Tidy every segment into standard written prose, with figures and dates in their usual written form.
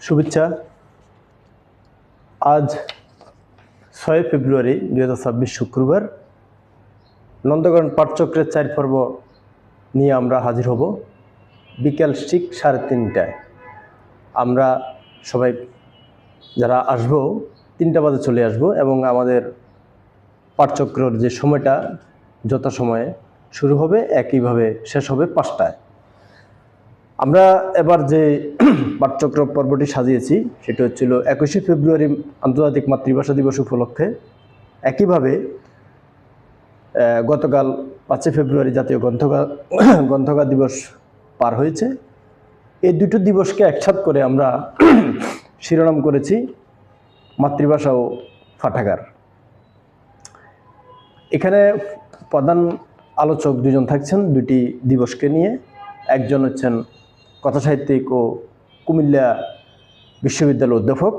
শুভেচ্ছা। আজ 6 ফেব্রুয়ারি 2026 শুক্রবার নন্দগণ পাঠচক্রের 4 পর্ব নিয়ে আমরা হাজির হব বিকেল ঠিক 3:30টায়। আমরা সবাই যারা আসবো 3টা বাজে চলে আসবো এবং আমাদের পাঠচক্রের যে সময়টা যথাসময়ে শুরু হবে একইভাবে শেষ হবে 5টায়। আমরা এবার যে পাঠচক্র পর্বটি সাজিয়েছি সেটা হচ্ছিল 21শে ফেব্রুয়ারি আন্তর্জাতিক মাতৃভাষা দিবস উপলক্ষে। একইভাবে গতকাল 5 ফেব্রুয়ারি জাতীয় গ্রন্থগার দিবস পার হয়েছে। এই দুটো দিবসকে একসাথ করে আমরা শিরোনাম করেছি মাতৃভাষা ও পাঠাগার। এখানে প্রধান আলোচক দুজন থাকছেন দুটি দিবসকে নিয়ে। একজন হচ্ছেন কথাসাহিত্যিক ও কুমিল্লা বিশ্ববিদ্যালয়ের অধ্যাপক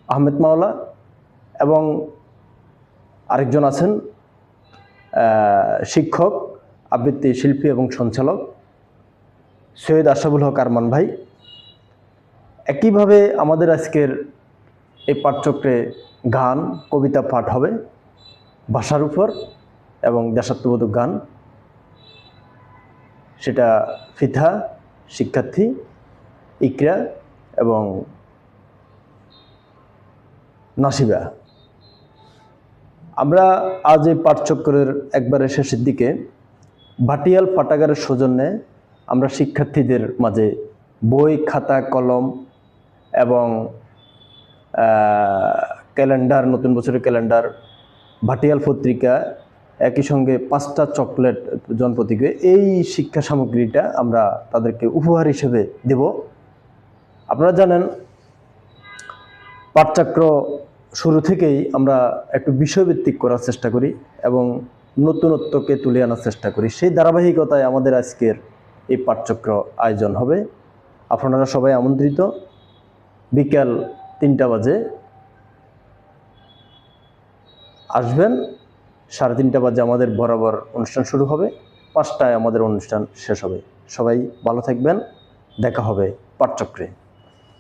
আহমেদ মাওলা এবং আরেকজন আছেন শিক্ষক, আবৃত্তি শিল্পী এবং সঞ্চালক সৈয়দ আশরাফুল হক আরমান ভাই। একইভাবে আমাদের আজকের এই পাঠচক্রে গান, কবিতা পাঠ হবে ভাষার উপর এবং দেশাত্মবোধক গান। সেটা ফিথা, শিক্ষার্থী, ইকরা এবং নাসিবা। আমরা আজ এই পাঠচক্রের একবারে শেষের দিকে ভাটিয়াল পাঠাগারের সৌজন্যে আমরা শিক্ষার্থীদের মাঝে বই, খাতা, কলম এবং ক্যালেন্ডার, নতুন বছরের ক্যালেন্ডার, ভাটিয়াল পত্রিকা, একই সঙ্গে 5টা চকলেট জনপ্রতিকে এই শিক্ষা সামগ্রীটা আমরা তাদেরকে উপহার হিসেবে দেব। আপনারা জানেন পাঠচক্র শুরু থেকেই আমরা একটু বিষয়ভিত্তিক করার চেষ্টা করি এবং নতুনত্বকে তুলে আনার চেষ্টা করি। সেই ধারাবাহিকতায় আমাদের আজকের এই পাঠচক্র আয়োজন হবে। আপনারা সবাই আমন্ত্রিত। বিকাল 3টা বাজে আসবেন। 3:30 বাজে আমাদের বরাবর অনুষ্ঠান শুরু হবে, 5টায় আমাদের অনুষ্ঠান শেষ হবে। সবাই ভালো থাকবেন, দেখা হবে পাঠচক্রে।